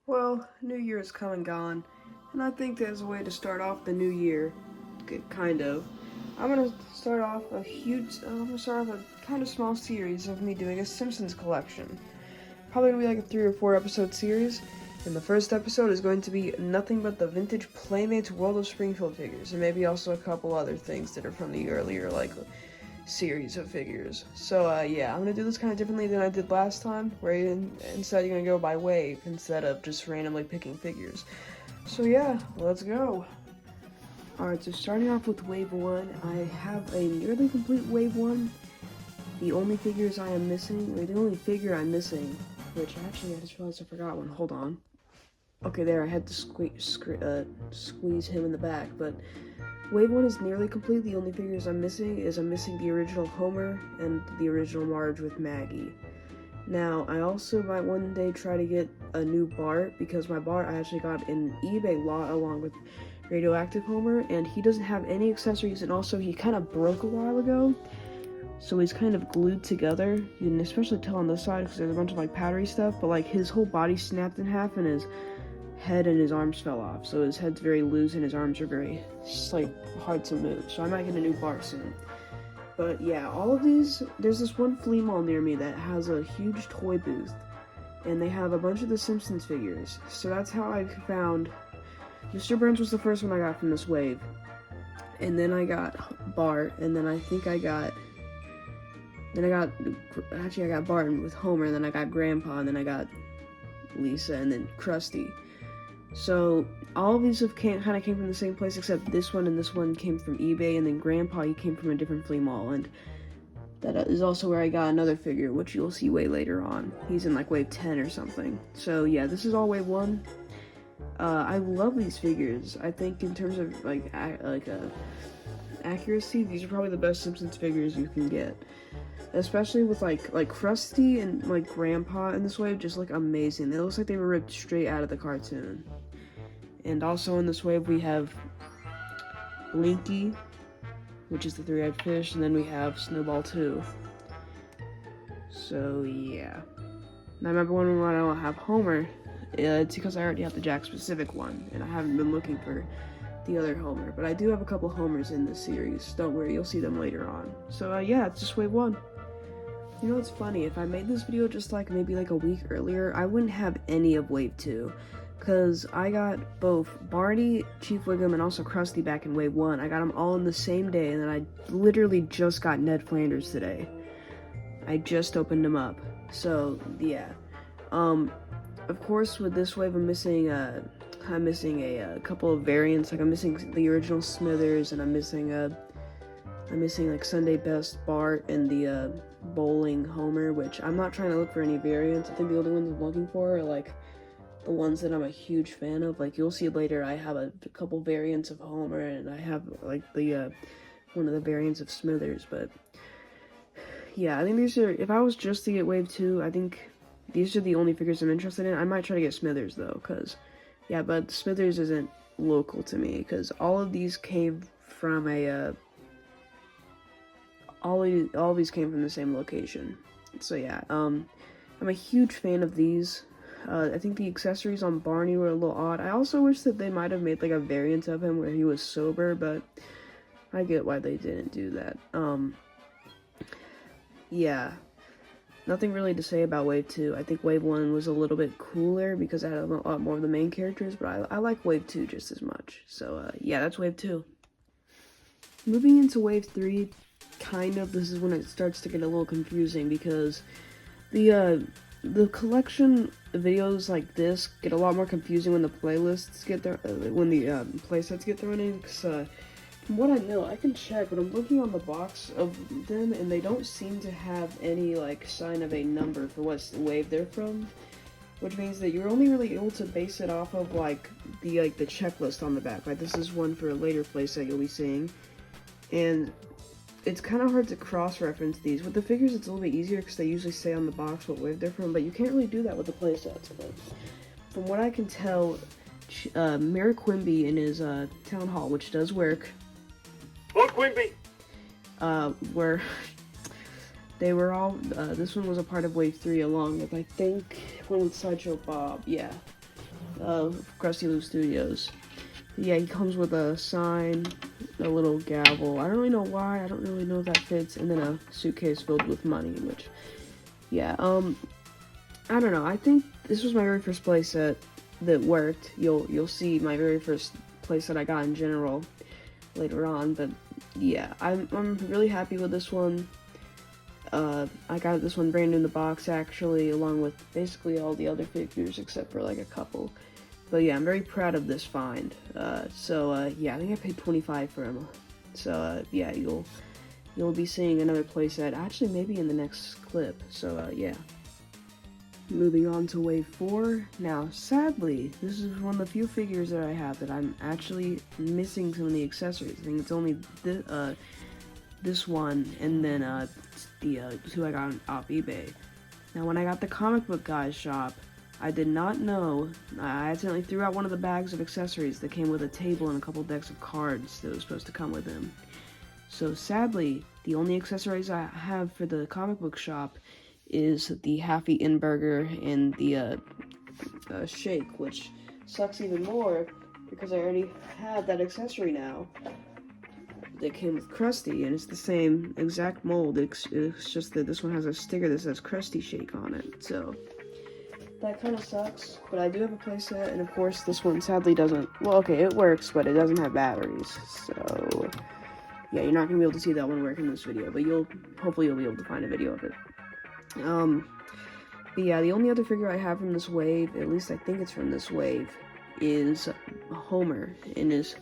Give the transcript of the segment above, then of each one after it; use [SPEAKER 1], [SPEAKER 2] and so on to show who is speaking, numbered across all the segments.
[SPEAKER 1] Well, New Year is come and gone, and I think there's a way to start off the new year, kind of. I'm gonna start off a kind of small series of me doing a Simpsons collection. Probably gonna be like a 3 or 4 episode series, and the first episode is going to be nothing but the vintage Playmates World of Springfield figures, and maybe also a couple other things that are from the earlier, series of figures. So yeah, I'm gonna do this kind of differently than I did last time, where instead you're gonna go by wave instead of just randomly picking figures. So yeah, let's go. Alright, so starting off with wave 1, I have a nearly complete wave 1. The only figures I am missing, or the only figure I'm missing, which actually I just realized I forgot one, hold on. Okay, there, I had to squeeze him in the back, but Wave 1 is nearly complete. The only figures I'm missing is the original Homer and the original Marge with Maggie. Now, I also might one day try to get a new Bart, because my Bart I actually got in eBay lot along with Radioactive Homer, and he doesn't have any accessories, and also he kind of broke a while ago, so he's kind of glued together. You can especially tell on this side because there's a bunch of powdery stuff, but his whole body snapped in half and his head and his arms fell off, so his head's very loose and his arms are very hard to move. So I might get a new Bart soon. But yeah, all of these, there's this one flea mall near me that has a huge toy booth, and they have a bunch of the Simpsons figures. So that's how I found Mr. Burns. Was the first one I got from this wave, and then I got Bart, and then I got Bart with Homer, and then I got Grandpa, and then I got Lisa, and then Krusty. So all of these kind of came from the same place, except this one and this one came from eBay, and then Grandpa, he came from a different flea mall, and that is also where I got another figure, which you'll see way later on. He's in wave 10 or something. So yeah, this is all wave 1. I love these figures. I think in terms of accuracy, these are probably the best Simpsons figures you can get. Especially with Krusty and Grandpa in this wave just look amazing. It looks like they were ripped straight out of the cartoon. And also in this wave we have Blinky, which is the three-eyed fish, and then we have Snowball 2. So yeah. And I remember when I don't have Homer, it's because I already have the Jack specific one, and I haven't been looking for the other Homer. But I do have a couple Homers in this series. Don't worry, you'll see them later on. So yeah, it's just wave 1. You know what's funny? If I made this video just maybe a week earlier, I wouldn't have any of wave 2. Because I got both Barney, Chief Wiggum, and also Krusty back in wave 1. I got them all in the same day, and then I literally just got Ned Flanders today. I just opened them up. So yeah. Of course, with this wave, I'm missing a couple of variants. I'm missing the original Smithers, and I'm missing Sunday Best Bart and the bowling Homer, which I'm not trying to look for any variants. I think the only ones I'm looking for are the ones that I'm a huge fan of. You'll see later, I have a couple variants of Homer, and I have the one of the variants of Smithers. But yeah, I think these are, if I was just to get wave 2, I think these are the only figures I'm interested in. I might try to get Smithers though, because yeah, but Smithers isn't local to me, because all of these came from all of these came from the same location. So yeah, I'm a huge fan of these. I think the accessories on Barney were a little odd. I also wish that they might have made a variant of him where he was sober, but I get why they didn't do that. Yeah, nothing really to say about wave 2. I think wave 1 was a little bit cooler because I had a lot more of the main characters, but I like wave 2 just as much. So yeah, that's wave 2. Moving into wave 3, this is when it starts to get a little confusing, because the collection videos like this get a lot more confusing when the playsets get thrown in, because from what I know, I can check, but I'm looking on the box of them, and they don't seem to have any sign of a number for what wave they're from, which means that you're only really able to base it off of the checklist on the back. This is one for a later playset you'll be seeing, and it's kind of hard to cross-reference these. With the figures, it's a little bit easier because they usually say on the box what wave they're from, but you can't really do that with the playsets. But from what I can tell, Mayor Quimby in his town hall, which does work.
[SPEAKER 2] Oh, Quimby!
[SPEAKER 1] Where they were all, this one was a part of wave 3 along with, I think, one with Sideshow Bob, yeah. Krusty Lou Studios. Yeah, he comes with a sign, a little gavel. I don't really know why. I don't really know if that fits. And then a suitcase filled with money, which, yeah, I don't know. I think this was my very first playset that worked. You'll see my very first playset I got in general later on, but yeah, I'm really happy with this one. I got this one brand new in the box, actually, along with basically all the other figures except for like a couple. But yeah, I'm very proud of this find. Yeah, I think I paid $25 for him. So yeah, you'll be seeing another playset, actually maybe in the next clip. So yeah. Moving on to wave 4. Now, sadly, this is one of the few figures that I have that I'm actually missing some of the accessories. I think it's only this one, and then the two I got off eBay. Now, when I got the comic book guy's shop, I did not know, I accidentally threw out one of the bags of accessories that came with a table and a couple decks of cards that was supposed to come with them. So sadly, the only accessories I have for the comic book shop is the Happy Burger and the shake, which sucks even more because I already have that accessory now that came with Krusty, and it's the same exact mold. It's just that this one has a sticker that says Krusty Shake on it, so that kind of sucks. But I do have a playset, and of course this one sadly doesn't, well, okay, it works, but it doesn't have batteries, so yeah, you're not gonna be able to see that one work in this video, but hopefully you'll be able to find a video of it. But yeah, the only other figure I have from this wave, at least I think it's from this wave, is Homer in his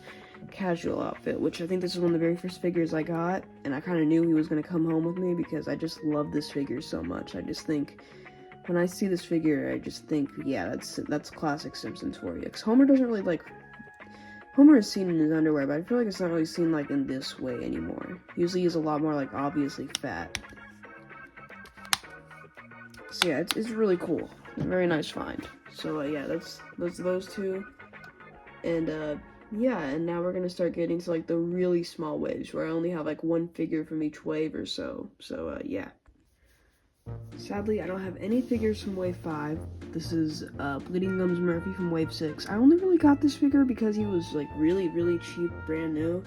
[SPEAKER 1] casual outfit, which I think this is one of the very first figures I got, and I kind of knew he was going to come home with me because I just love this figure so much. I just think, when I see this figure, I just think, yeah, that's classic Simpsons for you. Because Homer doesn't really, like, Homer is seen in his underwear, but I feel like it's not really seen, like, in this way anymore. Usually he's a lot more, like, obviously fat. So yeah, it's really cool. It's a very nice find. So yeah, that's those two. And yeah, and now we're gonna start getting to like the really small waves where I only have like one figure from each wave or so. So yeah. Sadly, I don't have any figures from wave 5. This is Bleeding Gums Murphy from wave 6. I only really got this figure because he was like really cheap, brand new.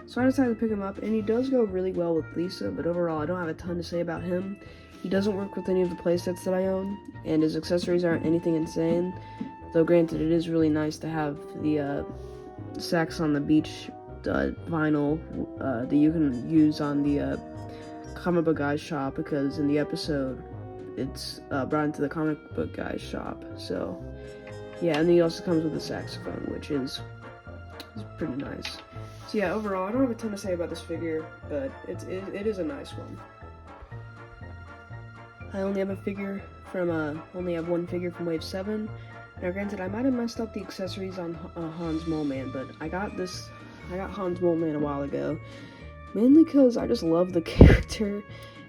[SPEAKER 1] So I decided to pick him up, and he does go really well with Lisa, but overall I don't have a ton to say about him. He doesn't work with any of the playsets that I own, and his accessories aren't anything insane. Though granted, it is really nice to have the Sex on the Beach vinyl that you can use on the comic book guy's shop, because in the episode, it's brought into the comic book guy's shop. So yeah, and he also comes with a saxophone, which is pretty nice. So yeah, overall, I don't have a ton to say about this figure, but it is a nice one. I only have one figure from Wave 7. Now granted, I might have messed up the accessories on Hans Mole Man, but I got Hans Mole Man a while ago, mainly because I just love the character,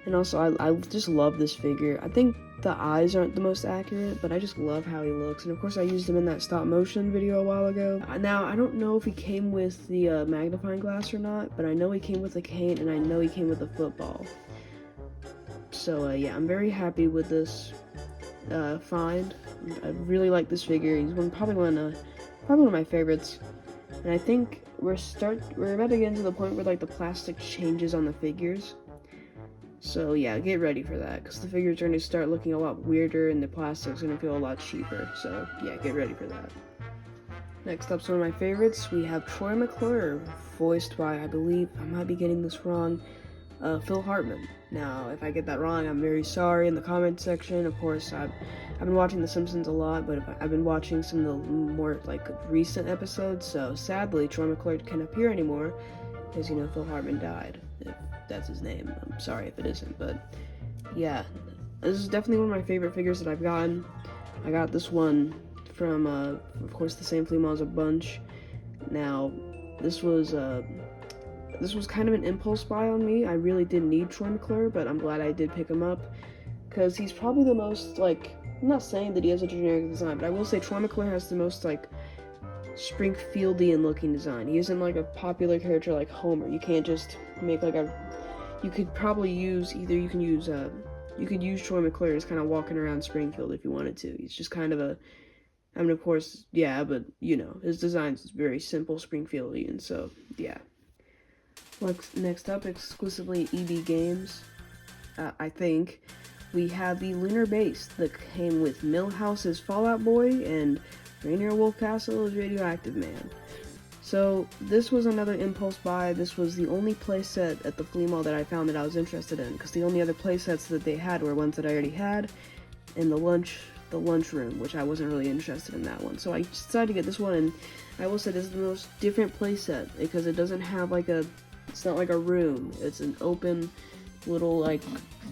[SPEAKER 1] and also I just love this figure. I think the eyes aren't the most accurate, but I just love how he looks, and of course I used him in that stop motion video a while ago. Now, I don't know if he came with the magnifying glass or not, but I know he came with a cane, and I know he came with a football. So yeah, I'm very happy with this find. I really like this figure. He's probably one of my favorites. And I think we're about to get into the point where like the plastic changes on the figures. So yeah, get ready for that, because the figures are going to start looking a lot weirder and the plastic's going to feel a lot cheaper. So yeah, get ready for that. Next up's one of my favorites. We have Troy McClure, voiced by, I believe, I might be getting this wrong, Phil Hartman. Now, if I get that wrong, I'm very sorry. In the comment section, of course, I've been watching The Simpsons a lot, but I've been watching some of the more, like, recent episodes, so sadly, Troy McClure can't appear anymore, because, you know, Phil Hartman died, if that's his name. I'm sorry if it isn't, but, yeah. This is definitely one of my favorite figures that I've gotten. I got this one from, of course, the same flea mall as a bunch. Now, this was kind of an impulse buy on me. I really didn't need Troy McClure, but I'm glad I did pick him up, because he's probably the most, like, I'm not saying that he has a generic design, but I will say Troy McClure has the most, like, Springfieldian looking design. He isn't like a popular character like Homer. You can't just make like you could probably use, you could use Troy McClure as kind of walking around Springfield if you wanted to. He's just kind of I mean, of course, yeah, but, you know, his designs is very simple, Springfieldian, so, yeah. Next up, exclusively EB Games, I think, we have the Lunar Base that came with Millhouse's Fallout Boy and Rainier Wolfcastle's Radioactive Man. So, this was another impulse buy. This was the only playset at the flea mall that I found that I was interested in, because the only other playsets that they had were ones that I already had, and the lunchroom, which I wasn't really interested in that one. So I decided to get this one, and I will say this is the most different playset, because it doesn't have it's not like a room. It's an open little, like,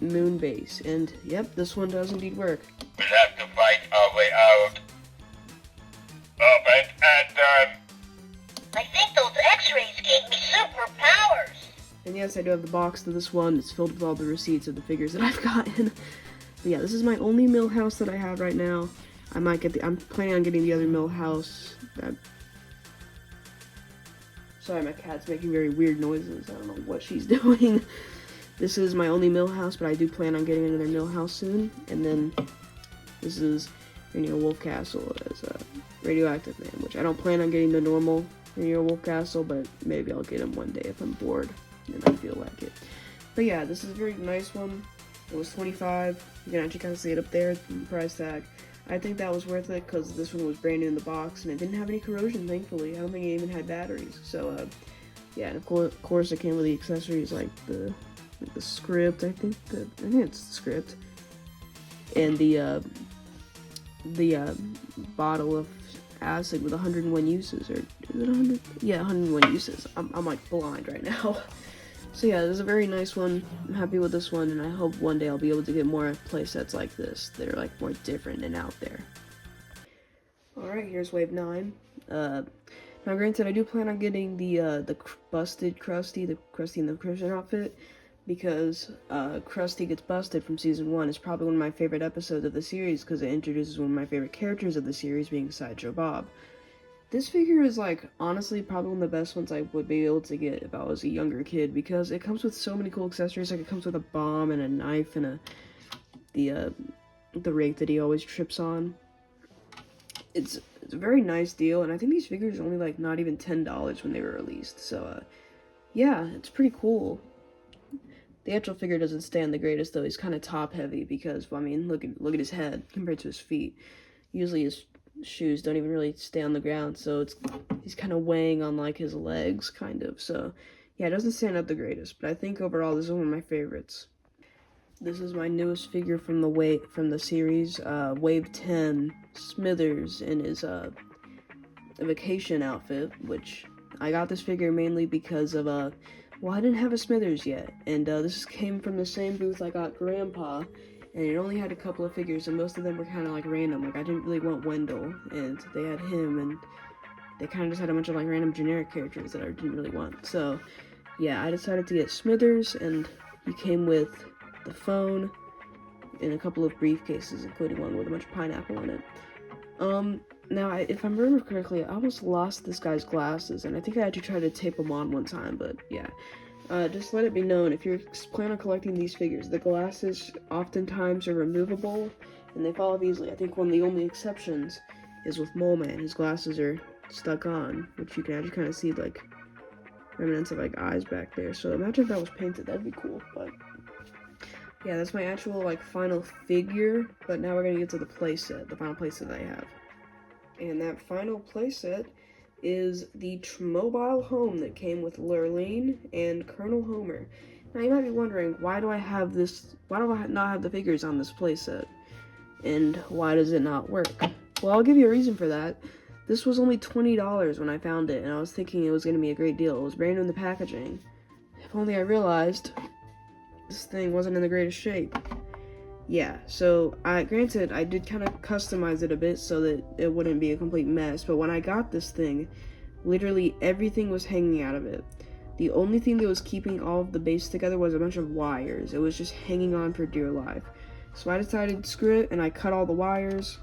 [SPEAKER 1] moon base. And, yep, this one does indeed work.
[SPEAKER 3] We have to fight our way out. Up and done.
[SPEAKER 4] I think those x-rays gave me superpowers.
[SPEAKER 1] And yes, I do have the box to this one. It's filled with all the receipts of the figures that I've gotten. But yeah, this is my only Millhouse that I have right now. I'm planning on getting the other Millhouse. Sorry, my cat's making very weird noises. I don't know what she's doing. This is my only Millhouse, but I do plan on getting another Millhouse soon. And then this is Rainier Wolfcastle as a Radioactive Man, which I don't plan on getting the normal Rainier Wolfcastle, but maybe I'll get him one day if I'm bored and I feel like it. But yeah, this is a very nice one. It was $25. You can actually kind of see it up there in the price tag. I think that was worth it because this one was brand new in the box and it didn't have any corrosion, thankfully. I don't think it even had batteries. So, yeah, and of course it came with the accessories like the script, I think it's the script. And the bottle of acid with 101 uses, or is it 100? Yeah, 101 uses. I'm like blind right now. So yeah, this is a very nice one. I'm happy with this one, and I hope one day I'll be able to get more playsets like this that are like more different and out there. Alright, here's Wave 9. Now granted, I do plan on getting the busted Krusty, the Krusty in the Christian outfit, because Krusty gets busted from season 1. It's probably one of my favorite episodes of the series because it introduces one of my favorite characters of the series, being Sideshow Bob. This figure is, like, honestly probably one of the best ones I would be able to get if I was a younger kid, because it comes with so many cool accessories. Like, it comes with a bomb and a knife and the rake that he always trips on. It's a very nice deal, and I think these figures are only, like, not even $10 when they were released. So, yeah, it's pretty cool. The actual figure doesn't stand the greatest, though. He's kind of top-heavy because, well, I mean, look at his head compared to his feet. Usually his shoes don't even really stay on the ground, so he's kind of weighing on, like, his legs, kind of. So, yeah, it doesn't stand out the greatest, but I think overall this is one of my favorites. This is my newest figure from the series, Wave 10, Smithers in his vacation outfit, which I got this figure mainly because of well, I didn't have a Smithers yet, and this came from the same booth I got Grandpa, and it only had a couple of figures, and most of them were kind of like random. Like, I didn't really want Wendell, and they had him, and they kind of just had a bunch of like random generic characters that I didn't really want. So yeah, I decided to get Smithers, and he came with the phone and a couple of briefcases, including one with a bunch of pineapple in it. Now, if I remember correctly, I almost lost this guy's glasses, and I think I actually tried to tape them on one time, but yeah. Just let it be known, if you're planning on collecting these figures, the glasses oftentimes are removable, and they fall off easily. I think one of the only exceptions is with Mole Man. His glasses are stuck on, which you can actually kind of see, like, remnants of, like, eyes back there. So imagine if that was painted, that'd be cool, but yeah, that's my actual, like, final figure, but now we're gonna get to the playset, the final playset I have. And that final playset is the mobile home that came with Lurleen and Colonel Homer. Now, you might be wondering, why do I not have the figures on this playset? And why does it not work? Well, I'll give you a reason for that. This was only $20 when I found it, and I was thinking it was going to be a great deal. It was brand new in the packaging. If only I realized this thing wasn't in the greatest shape. Yeah, so, granted, I did kind of customize it a bit so that it wouldn't be a complete mess, but when I got this thing, literally everything was hanging out of it. The only thing that was keeping all of the base together was a bunch of wires. It was just hanging on for dear life. So I decided to screw it, and I cut all the wires,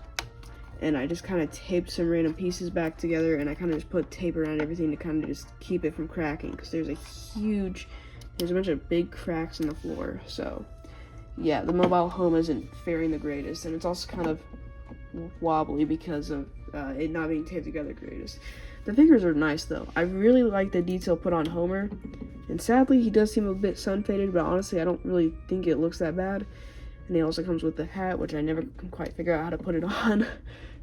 [SPEAKER 1] and I just kind of taped some random pieces back together, and I kind of just put tape around everything to kind of just keep it from cracking, because there's a bunch of big cracks in the floor, so yeah, the mobile home isn't faring the greatest, and it's also kind of wobbly because of it not being taped together greatest. The figures are nice though. I really like the detail put on Homer, and sadly he does seem a bit sun faded, but honestly I don't really think it looks that bad. And he also comes with the hat, which I never can quite figure out how to put it on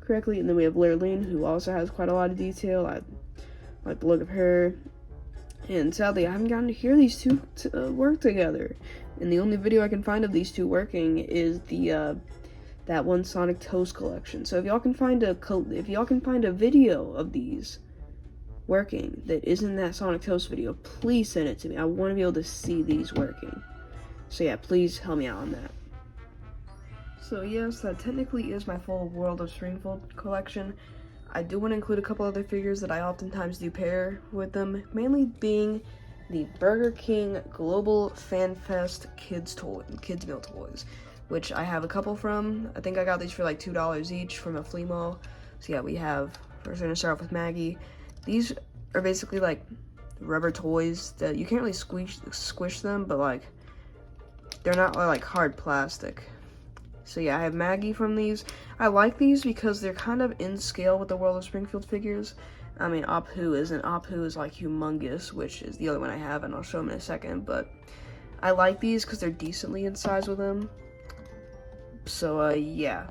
[SPEAKER 1] correctly. And then we have Lurleen, who also has quite a lot of detail. I like the look of her. And sadly, I haven't gotten to hear these two work together. And the only video I can find of these two working is the that one Sonic Toast collection. So if y'all can find a video of these working that isn't that Sonic Toast video, please send it to me. I want to be able to see these working. So yeah, please help me out on that. So yes, that technically is my full World of Springfield collection. I do want to include a couple other figures that I oftentimes do pair with them, mainly being the Burger King Global Fan Fest kids meal toys, which I have a couple from. I think I got these for like $2 each from a flea mall. So yeah, first we're gonna start off with Maggie. These are basically like rubber toys that you can't really squish them, but like they're not like hard plastic. So yeah, I have Maggie from these. I like these because they're kind of in scale with the World of Springfield figures. I mean, Apu isn't. Apu is like humongous, which is the other one I have, and I'll show them in a second. But I like these because they're decently in size with them. So yeah.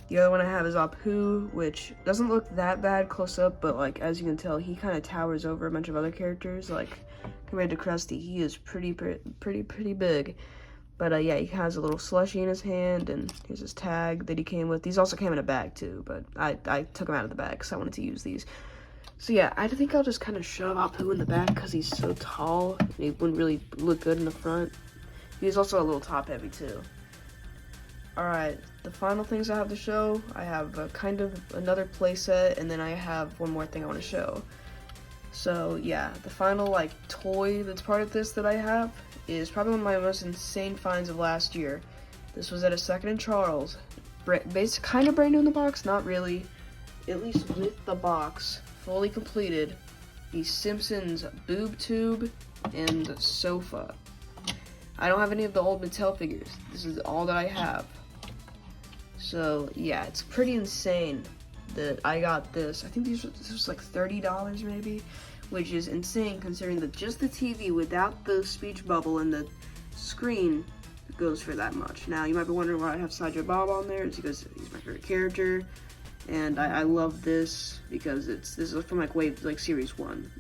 [SPEAKER 1] The other one I have is Apu, which doesn't look that bad close up, but like as you can tell, he kind of towers over a bunch of other characters. Like compared to Krusty, he is pretty big. But yeah, he has a little slushie in his hand, and here's his tag that he came with. These also came in a bag too, but I took them out of the bag because I wanted to use these. So yeah, I think I'll just kind of shove Apu in the back because he's so tall. And he wouldn't really look good in the front. He's also a little top heavy too. Alright, the final things I have to show, I have kind of another playset, and then I have one more thing I want to show. So yeah, the final like toy that's part of this that I have is probably one of my most insane finds of last year. This was at a Second and Charles. Kind of brand new in the box, not really. At least with the box, fully completed. The Simpsons boob tube and sofa. I don't have any of the old Mattel figures. This is all that I have. So yeah, it's pretty insane that I got this. I think this was like $30 maybe, which is insane considering that just the TV without the speech bubble and the screen goes for that much. Now you might be wondering why I have Sideshow Bob on there. It's because he's my favorite character, and I love this because this is from like series 1.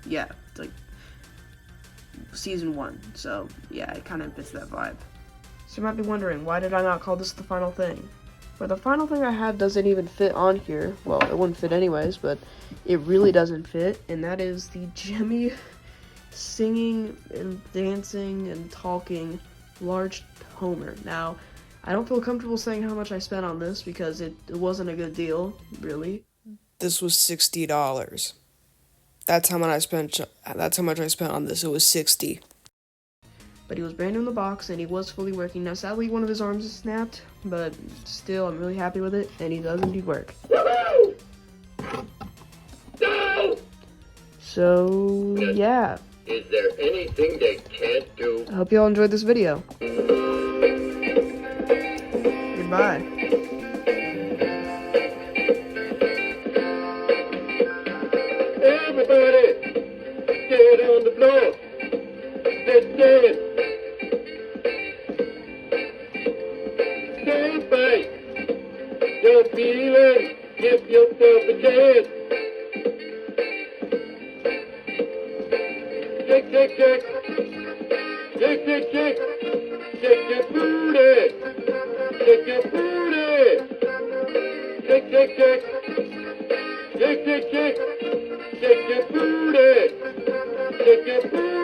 [SPEAKER 1] Yeah, it's like season 1. So yeah, it kind of fits that vibe. So you might be wondering, why did I not call this the final thing? Well, the final thing I have doesn't even fit on here. Well, it wouldn't fit anyways, but it really doesn't fit, and that is the Jimmy singing and dancing and talking large Homer. Now, I don't feel comfortable saying how much I spent on this because it wasn't a good deal, really. This was $60. That's how much I spent on this. It was $60. But he was brand new in the box, and he was fully working. Now, sadly, one of his arms is snapped, but still, I'm really happy with it, and he does indeed work.
[SPEAKER 2] No!
[SPEAKER 1] So, yeah.
[SPEAKER 2] Is there anything they can't do?
[SPEAKER 1] I hope y'all enjoyed this video. Goodbye.
[SPEAKER 2] Everybody, get on the floor. Let's dance. Stand by. You're feeling. Give yourself a chance. Shake, shake, shake. Shake, shake, shake. Shake your booty. Shake your booty. Shake, shake, shake. Shake, shake, shake. Shake your booty. Shake your booty.